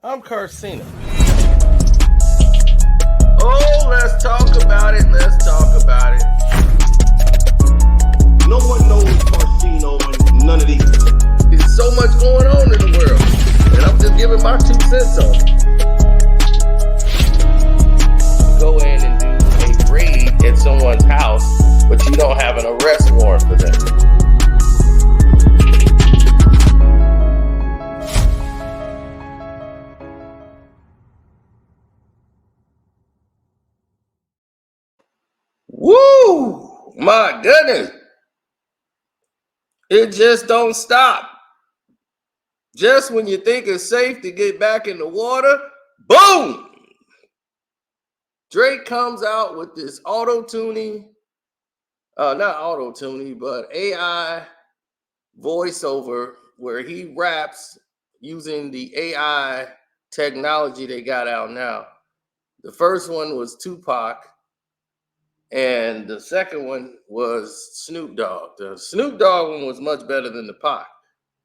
I'm Carceno. Oh, let's talk about it. Let's talk about it. No one knows Carceno and none of these. There's so much going on in the world, and I'm just giving my 2 cents on it. Go in and do a raid at someone's house, but you don't have an arrest warrant for them. Woo! My goodness. It just don't stop. Just when you think it's safe to get back in the water, boom! Drake comes out with this auto-tuning, not auto-tuning, but AI voiceover where he raps using the AI technology they got out now. The first one was Tupac, and the second one was Snoop Dogg. The Snoop Dogg one was much better than the Pac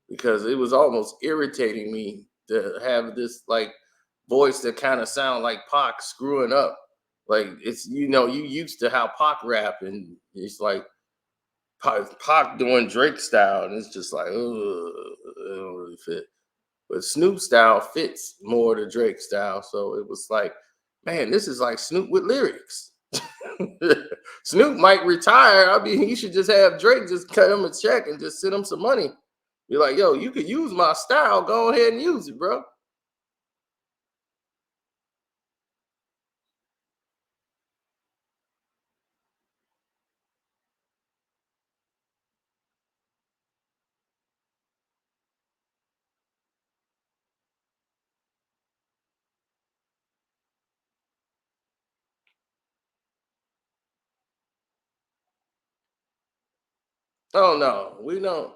because it was almost irritating me to have this like voice that kind of sound like Pac screwing up. Like it's, you used to how Pac rap, and it's like Pac doing Drake style, and it's just like, it don't really fit. But Snoop style fits more to Drake style, so it was like, man, this is like Snoop with lyrics. Snoop might retire. I mean, he should just have Drake just cut him a check and just send him some money. Be like, yo, you could use my style. Go ahead and use it, bro. Oh no, we don't.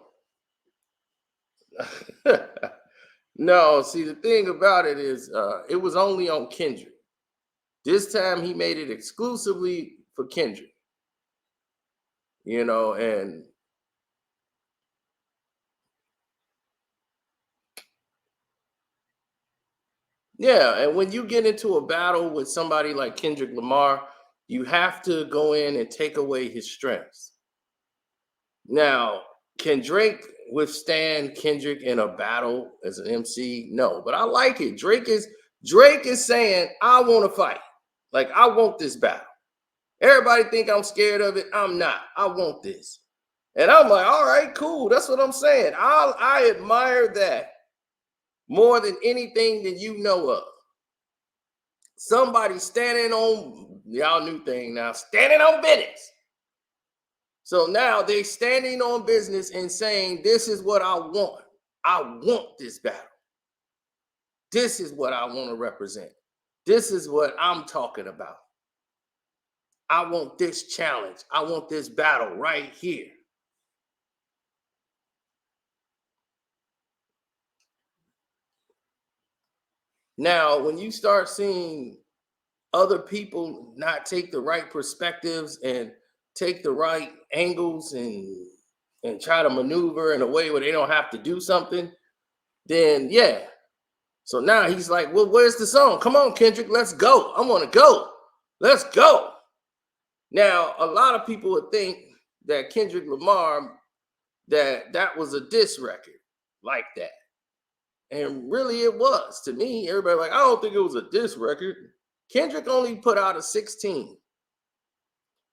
No, see, the thing about it is it was only on Kendrick. This time he made it exclusively for Kendrick. And yeah, and when you get into a battle with somebody like Kendrick Lamar, you have to go in and take away his strengths. Now, can Drake withstand Kendrick in a battle as an MC? No, but I like it. Drake is saying, I want to fight. Like, I want this battle. Everybody think I'm scared of it. I'm not. I want this. And I'm like, all right, cool. That's what I'm saying. I admire that more than anything that you know of. Somebody standing on, y'all new thing now, standing on business. So now they standing on business and saying, this is what I want. I want this battle. This is what I want to represent. This is what I'm talking about. I want this challenge. I want this battle right here. Now, when you start seeing other people not take the right perspectives and take the right angles and try to maneuver in a way where they don't have to do something, then yeah. So now he's like, well, where's the song? Come on, Kendrick, let's go. I want to go. Let's go. Now, a lot of people would think that Kendrick Lamar, that was a diss record like that. And really it was. To me, everybody like, I don't think it was a diss record. Kendrick only put out a 16.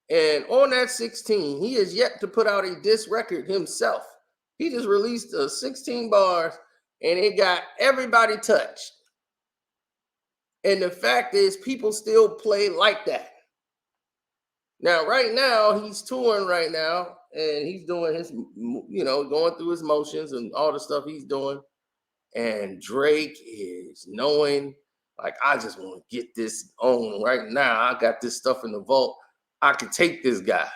And on that 16, he is yet to put out a diss record himself. He just released a 16 bars and it got everybody touched. And the fact is, people still play like that. Now, right now, he's touring right now and he's doing his, going through his motions and all the stuff he's doing. And Drake is knowing, like, I just want to get this on right now. I got this stuff in the vault. I can take this guy.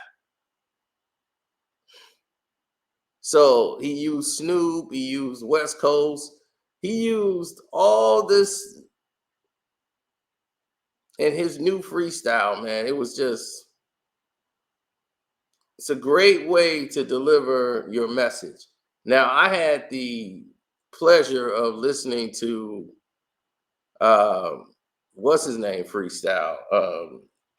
So he used Snoop, he used West Coast, he used all this in his new freestyle, man. It's a great way to deliver your message. Now, I had the pleasure of listening to what's his name freestyle,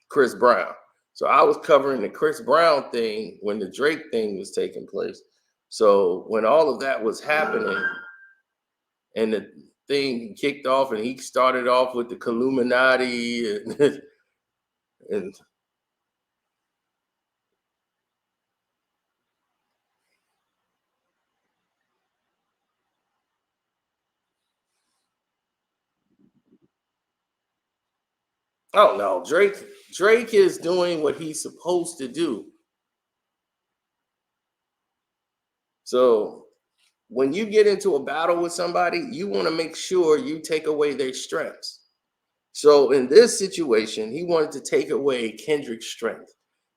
Chris Brown. So I was covering the Chris Brown thing when the Drake thing was taking place. So when all of that was happening and the thing kicked off and he started off with the Illuminati and oh no, Drake is doing what he's supposed to do. So when you get into a battle with somebody, you want to make sure you take away their strengths. So in this situation, he wanted to take away Kendrick's strength.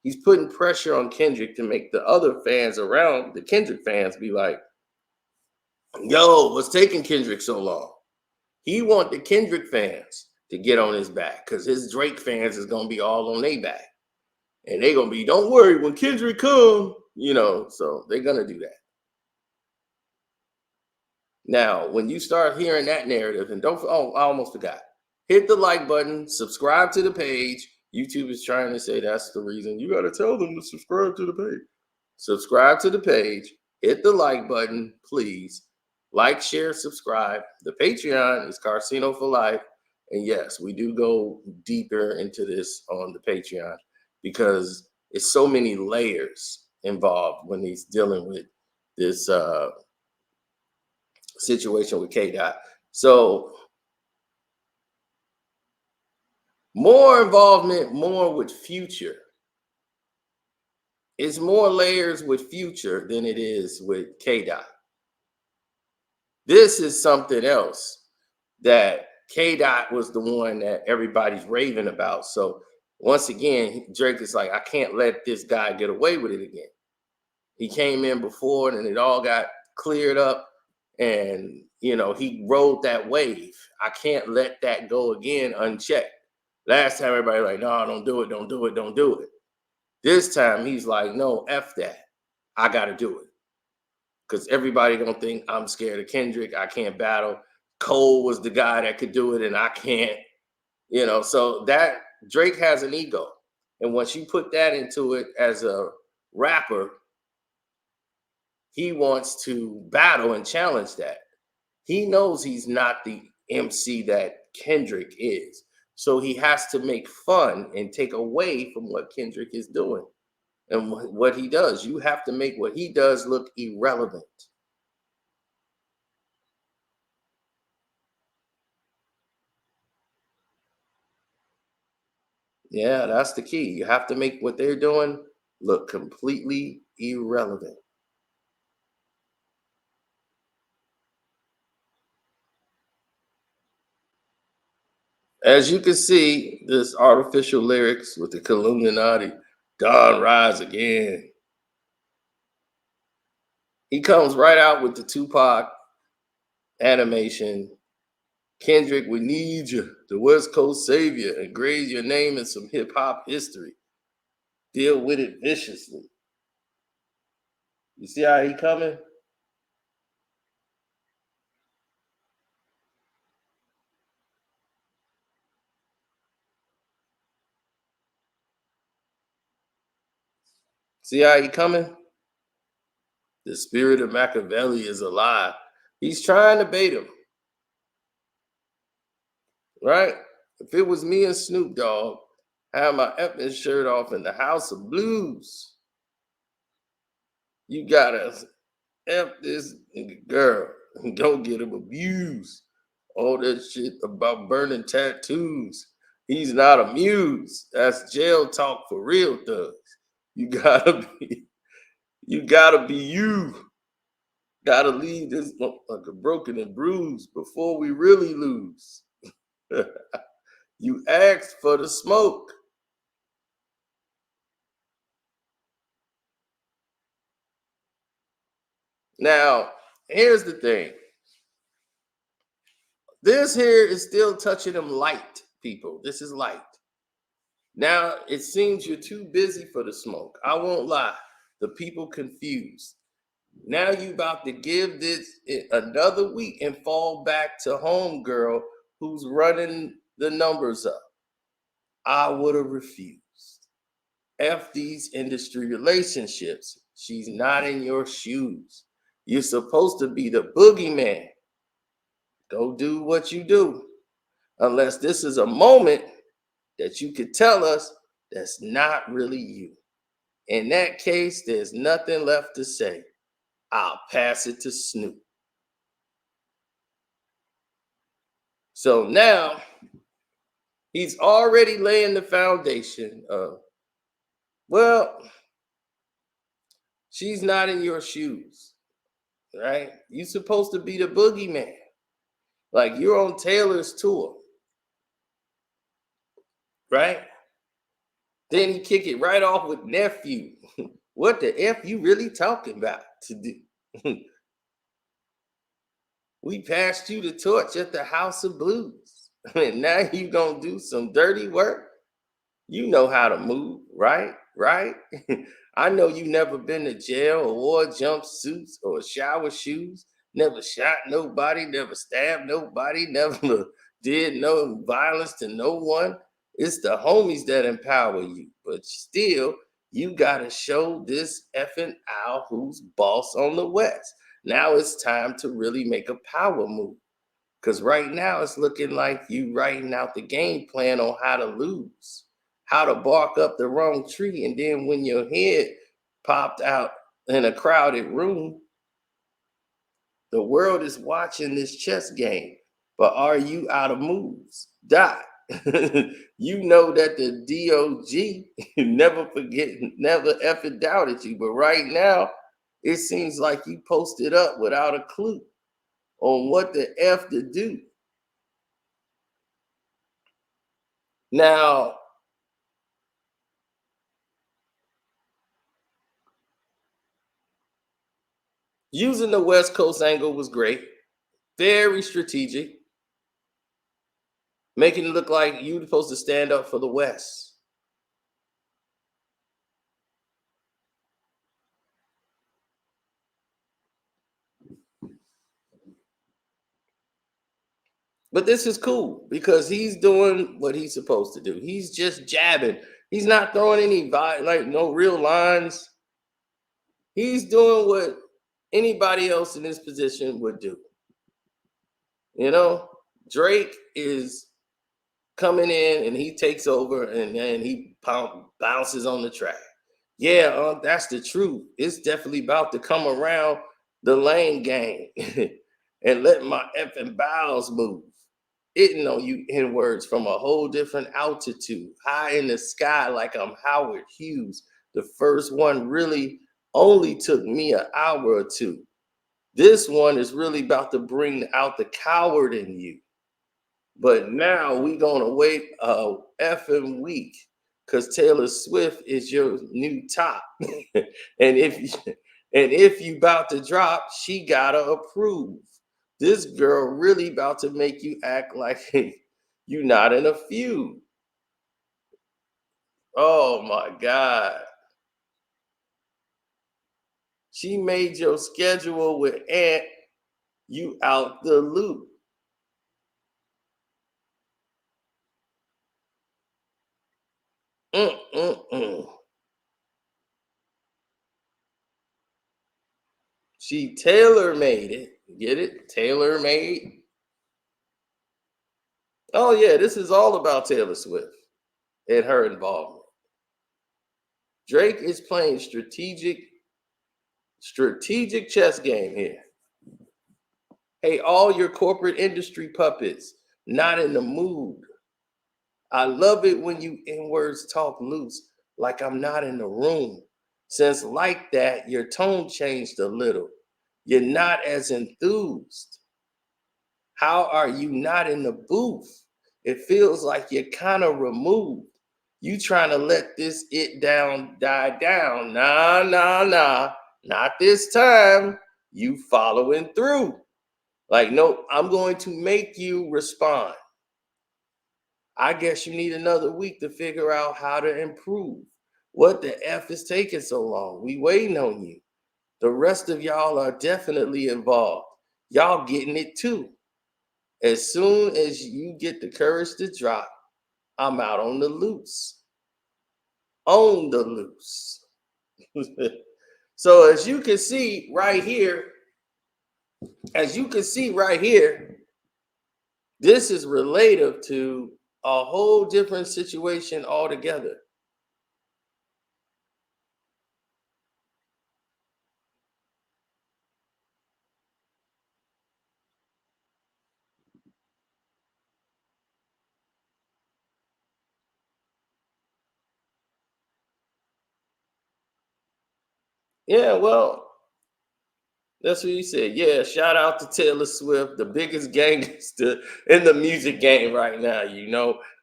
He's putting pressure on Kendrick to make the other fans around the Kendrick fans be like, yo, what's taking Kendrick so long? He want the Kendrick fans to get on his back because his Drake fans is going to be all on their back. And they're going to be, don't worry, when Kendrick come, so they're going to do that. Now, when you start hearing that narrative, and I almost forgot. Hit the like button, subscribe to the page. YouTube is trying to say that's the reason. You got to tell them to subscribe to the page. Subscribe to the page, hit the like button, please. Like, share, subscribe. The Patreon is Carceno for Life. And yes, we do go deeper into this on the Patreon because it's so many layers involved when he's dealing with this situation with K Dot. So more involvement, more with Future. It's more layers with Future than it is with K Dot. This is something else that K Dot was the one that everybody's raving about. So once again, Drake is like, I can't let this guy get away with it again. He came in before and it all got cleared up. And, he rode that wave. I can't let that go again unchecked. Last time, everybody like, no, don't do it, don't do it, don't do it. This time, he's like, no, F that. I got to do it. Because everybody gonna think I'm scared of Kendrick. I can't battle. Cole was the guy that could do it, and I can't. So that Drake has an ego, and once you put that into it as a rapper, he wants to battle and challenge that. He knows he's not the MC that Kendrick is, so he has to make fun and take away from what Kendrick is doing. And what he does, you have to make what he does look irrelevant. Yeah, that's the key. You have to make what they're doing look completely irrelevant. As you can see, this artificial lyrics with the Illuminati, Don rise again. He comes right out with the Tupac animation. Kendrick, we need you, the West Coast savior, and graze your name in some hip hop history. Deal with it viciously. You see how he coming? See how he coming? The spirit of Machiavelli is alive. He's trying to bait him, right? If it was me and Snoop Dogg, I have my effing shirt off in the House of Blues. You gotta F this girl and go get him abused. All that shit about burning tattoos. He's not amused. That's jail talk for real thugs. You gotta be, you gotta be you. Gotta leave this motherfucker broken and bruised before we really lose. You asked for the smoke. Now, here's the thing. This here is still touching them light, people. This is light. Now, it seems you're too busy for the smoke. I won't lie. The people confused. Now you about to give this another week and fall back to homegirl who's running the numbers up, I would have refused. F these industry relationships. She's not in your shoes. You're supposed to be the boogeyman. Go do what you do. Unless this is a moment that you could tell us that's not really you. In that case, there's nothing left to say. I'll pass it to Snoop. So now he's already laying the foundation of, well, she's not in your shoes, right? You're supposed to be the boogeyman. Like you're on Taylor's tour, right? Then he kick it right off with Nephew. What the F you really talking about to do? We passed you the torch at the House of Blues. And now you gonna do some dirty work? You know how to move, right? Right? I know you never been to jail or wore jumpsuits or shower shoes, never shot nobody, never stabbed nobody, never did no violence to no one. It's the homies that empower you. But still, you gotta show this effing owl who's boss on the West. Now it's time to really make a power move. Because right now it's looking like you writing out the game plan on how to lose, how to bark up the wrong tree. And then when your head popped out in a crowded room, the world is watching this chess game. But are you out of moves? Dot. You know that the DOG never forget, never ever doubted you. But right now, it seems like you posted up without a clue on what the F to do. Now, using the West Coast angle was great, very strategic, making it look like you were supposed to stand up for the West. But this is cool because he's doing what he's supposed to do. He's just jabbing. He's not throwing any like no real lines. He's doing what anybody else in this position would do. You know, Drake is coming in and he takes over and then he bounces on the track. Yeah, that's the truth. It's definitely about to come around the lane game and let my effing bowels move. Hitting on you in words from a whole different altitude, high in the sky, like I'm Howard Hughes. The first one really only took me an hour or two. This one is really about to bring out the coward in you. But now we gonna wait a effing week because Taylor Swift is your new top. and if you about to drop, she gotta approve. This girl really about to make you act like you not in a feud. Oh my God. She made your schedule with Ant you out the loop. Mm-mm-mm. She tailor made it. Get it? Tailor made. Oh yeah, this is all about Taylor Swift and her involvement. Drake is playing strategic chess game here. Hey, all your corporate industry puppets, not in the mood. I love it when you in words talk loose, like I'm not in the room. Since like that, your tone changed a little. You're not as enthused. How are you not in the booth? It feels like you're kind of removed. You trying to let this die down. Nah, nah, nah. Not this time. You following through. Like, no, I'm going to make you respond. I guess you need another week to figure out how to improve. What the F is taking so long? We waiting on you. The rest of y'all are definitely involved. Y'all getting it too. As soon as you get the courage to drop, I'm out on the loose. On the loose. So as you can see right here, this is relative to a whole different situation altogether. Yeah, well, that's what he said. Yeah, shout out to Taylor Swift, the biggest gangster in the music game right now.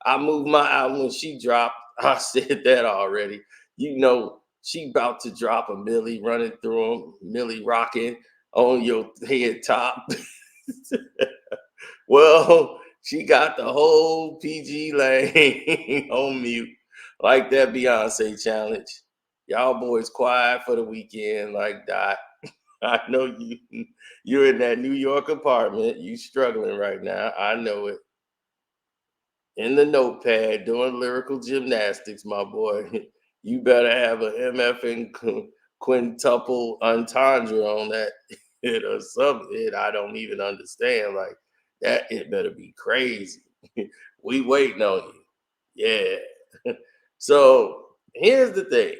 I moved my album when she dropped. I said that already. She about to drop a Millie running through them, Millie rocking on your head top. Well, she got the whole PG lane on mute, like that Beyonce challenge. Y'all boys quiet for the weekend, like that. I know you're in that New York apartment. You struggling right now. I know it. In the notepad doing lyrical gymnastics, my boy. You better have a MF and quintuple entendre on that it or something. I don't even understand. Like that, it better be crazy. We waiting on you. Yeah. So here's the thing.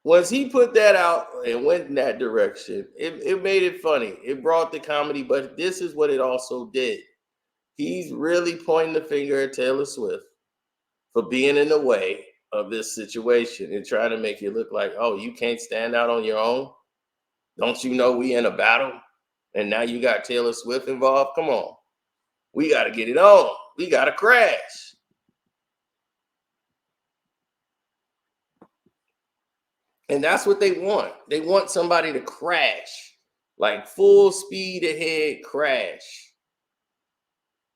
Once he put that out and went in that direction, it made it funny. It brought the comedy, but this is what it also did. He's really pointing the finger at Taylor Swift for being in the way of this situation and trying to make it look like, oh, you can't stand out on your own. Don't you know we in a battle? And now you got Taylor Swift involved. Come on. We got to get it on. We got to crash. And that's what they want. They want somebody to crash, like full speed ahead crash.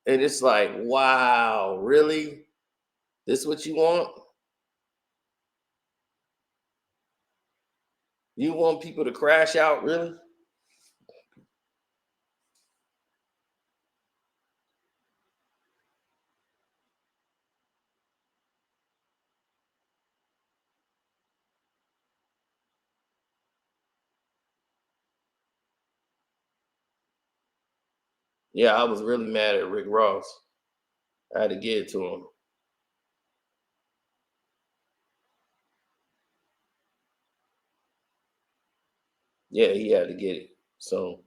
And it's like, wow, really? This what you want? You want people to crash out, really? Yeah, I was really mad at Rick Ross. I had to get it to him. Yeah, he had to get it. So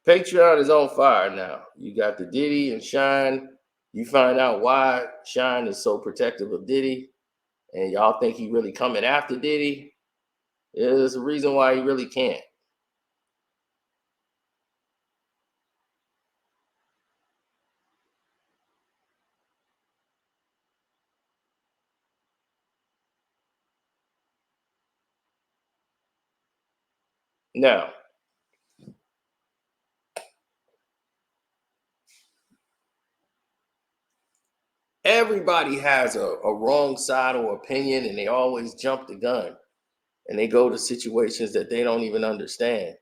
Patreon is on fire now. You got the Diddy and Shine. You find out why Shine is so protective of Diddy, and y'all think he really coming after Diddy. There's a reason why he really can't. Now, everybody has a wrong side or opinion, and they always jump the gun, and they go to situations that they don't even understand.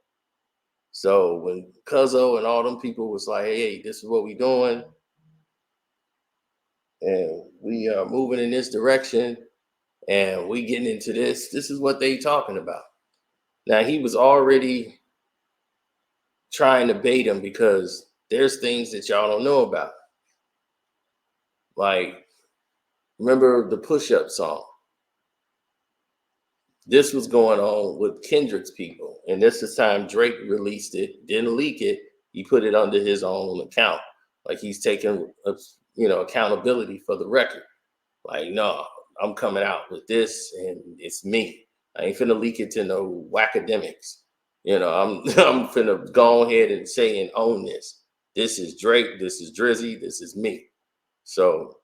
So when Cuzzo and all them people was like, "Hey, this is what we doing, and we are moving in this direction, and we getting into this. This is what they talking about." Now he was already trying to bait him because there's things that y'all don't know about. Like, remember the push-up song? This was going on with Kendrick's people, and this is time Drake released it, didn't leak it. He put it under his own account, like he's taking accountability for the record. Like, no, I'm coming out with this, and it's me. I ain't finna leak it to no academics. I'm I'm finna go ahead and say and own this. This is Drake. This is Drizzy. This is me. So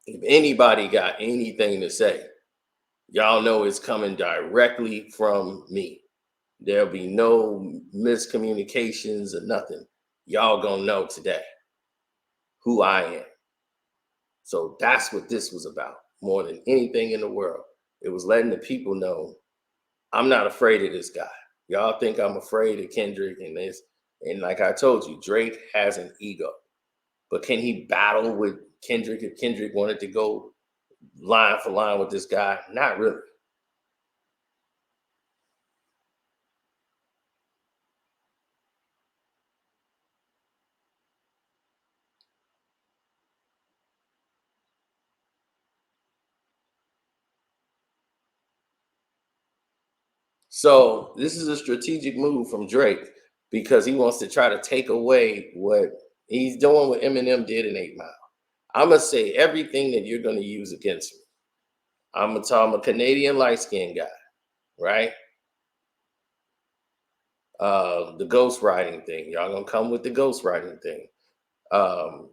if anybody got anything to say, y'all know it's coming directly from me. There'll be no miscommunications or nothing. Y'all gonna know today who I am. So that's what this was about more than anything in the world. It was letting the people know I'm not afraid of this guy. Y'all think I'm afraid of Kendrick and this. And like I told you, Drake has an ego. But can he battle with Kendrick if Kendrick wanted to go line for line with this guy? Not really. So this is a strategic move from Drake because he wants to try to take away what he's doing, what Eminem did in 8 Mile. I'm gonna say everything that you're gonna use against me. I'm gonna tell him a Canadian light skinned guy, right? The ghostwriting thing. Y'all gonna come with the ghostwriting thing. Um,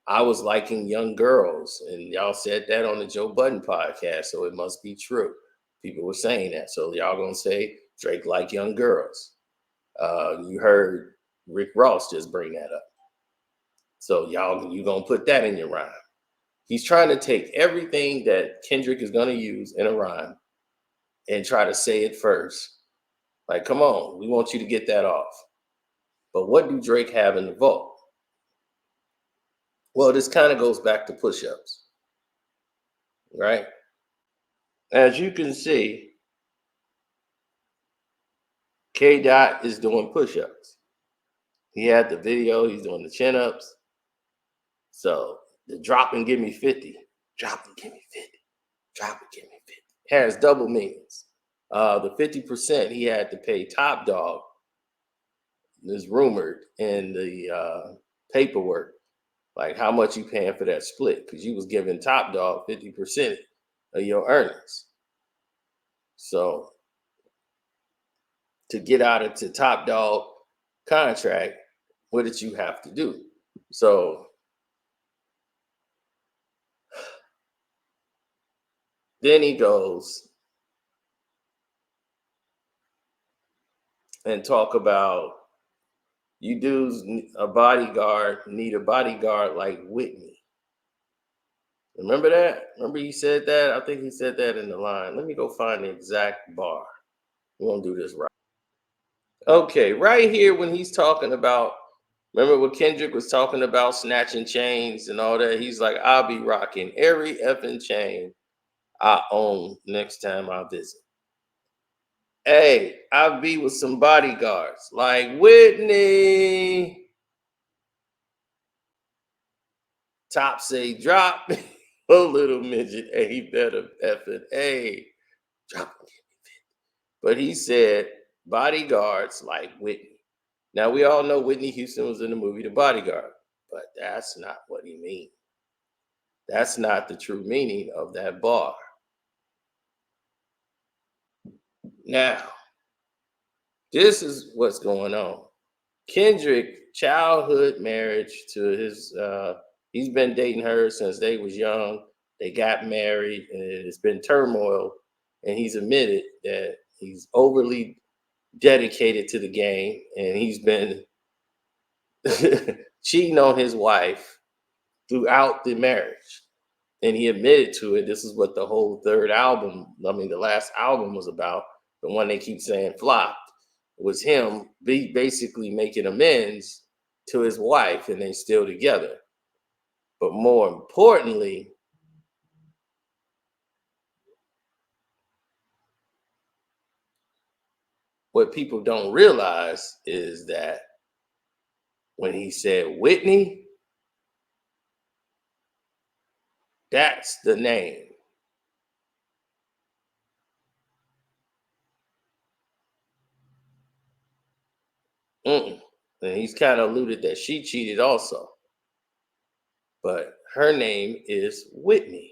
I was liking young girls, and y'all said that on the Joe Budden podcast, so it must be true. People were saying that, so y'all gonna say Drake like young girls. You heard Rick Ross just bring that up, so y'all you gonna put that in your rhyme. He's trying to take everything that Kendrick is gonna use in a rhyme and try to say it first. Like, come on, we want you to get that off. But what do Drake have in the vault? Well, this kind of goes back to push-ups, right? As you can see, K Dot is doing push-ups. He had the video, he's doing the chin-ups. So the drop and give me 50, drop and give me 50, drop and give me 50 has double meanings. The 50% he had to pay Top Dog is rumored in the paperwork. Like how much you paying for that split? Because you was giving Top Dog 50% of your earnings. So to get out of the Top Dog contract, what did you have to do? So then he goes and talk about you dudes need a bodyguard like Whitney. Remember that? Remember he said that? I think he said that in the line. Let me go find the exact bar. We're gonna do this right. Okay, right here when he's talking about, remember what Kendrick was talking about, snatching chains and all that? He's like, I'll be rocking every effing chain I own next time I visit. Hey, I'll be with some bodyguards like Whitney. Top say drop. A little midget. Hey, he better effing. Hey, drop. But he said bodyguards like Whitney. Now we all know Whitney Houston was in the movie The Bodyguard, but that's not what he means. That's not the true meaning of that bar. Now, this is what's going on. Kendrick, childhood marriage to his he's been dating her since they was young. They got married and it's been turmoil, and he's admitted that he's overly dedicated to the game and he's been cheating on his wife throughout the marriage. And he admitted to it. This is what the whole third album, the last album was about. The one they keep saying flopped was him basically making amends to his wife, and they still together. But more importantly, what people don't realize is that when he said Whitney, that's the name. And he's kind of alluded that she cheated also. But her name is Whitney.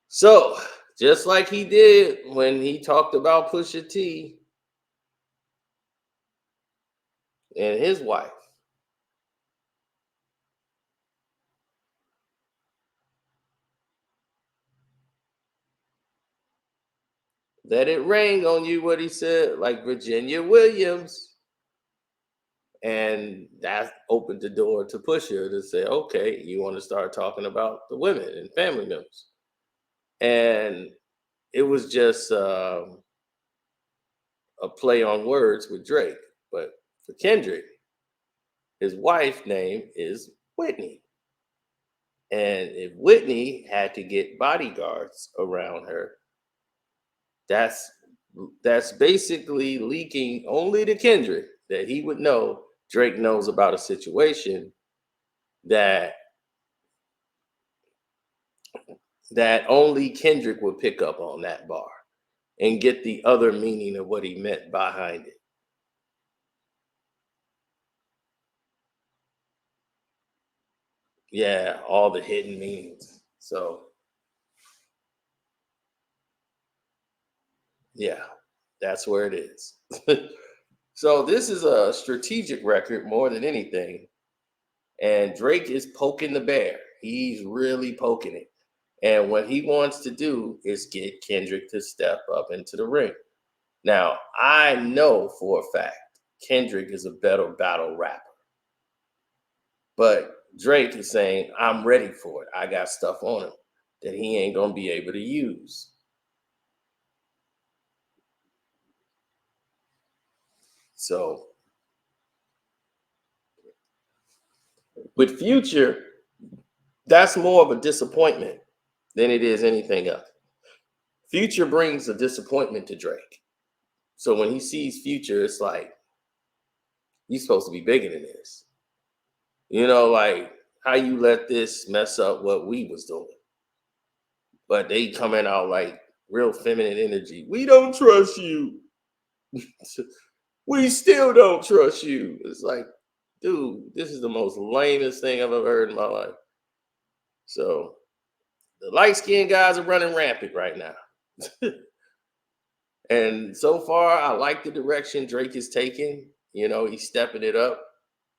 So, just like he did when he talked about Pusha T and his wife, let it rain on you, what he said, like Virginia Williams. And that opened the door to Pusha to say, okay, you want to start talking about the women and family members. And it was just a play on words with Drake. But for Kendrick, his wife's name is Whitney. And if Whitney had to get bodyguards around her, that's that's basically leaking only to Kendrick that he would know Drake knows about a situation that only Kendrick would pick up on that bar and get the other meaning of what he meant behind it. Yeah, all the hidden meanings. So yeah, that's where it is. So this is a strategic record more than anything. And Drake is poking the bear. He's really poking it. And what he wants to do is get Kendrick to step up into the ring. Now, I know for a fact Kendrick is a better battle rapper. But Drake is saying, I'm ready for it. I got stuff on him that he ain't going to be able to use. So with Future, that's more of a disappointment than it is anything else. Future brings a disappointment to Drake. So when he sees Future, it's like, you're supposed to be bigger than this. You know, like how you let this mess up what we was doing. But they coming out like real feminine energy. We don't trust you. We still don't trust you. It's like, dude, this is the most lamest thing I've ever heard in my life. So the light skinned guys are running rampant right now. And so far, I like the direction Drake is taking. You know, he's stepping it up.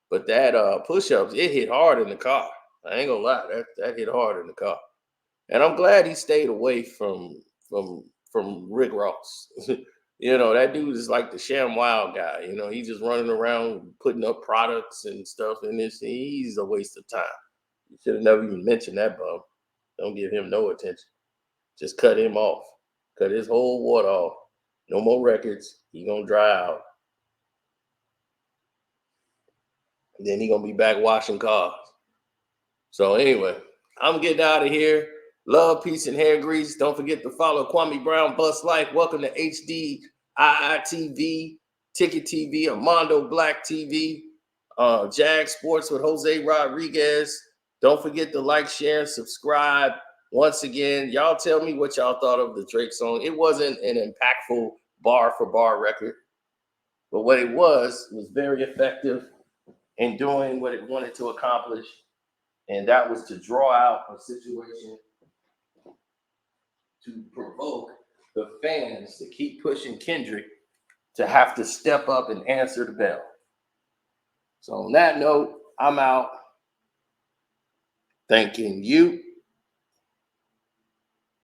But that push-ups, it hit hard in the car. I ain't gonna lie, that hit hard in the car. And I'm glad he stayed away from Rick Ross. You know, that dude is like the Sham Wild guy. You know, he's just running around putting up products and stuff in this. He's a waste of time. You should have never even mentioned that bum. Don't give him no attention. Just cut him off. Cut his whole water off. No more records. He gonna dry out. Then he gonna be back washing cars. So anyway, I'm getting out of here. Love, peace, and hair grease. Don't forget to follow Kwame Brown Bust Life. Welcome to HD IITV, Ticket TV, Armando Black TV, Jag Sports with Jose Rodriguez. Don't forget to like, share, and subscribe. Once again, y'all tell me what y'all thought of the Drake song. It wasn't an impactful bar for bar record, but what it was very effective in doing what it wanted to accomplish. And that was to draw out a situation to provoke the fans to keep pushing Kendrick to have to step up and answer the bell. So on that note, I'm out. Thanking you.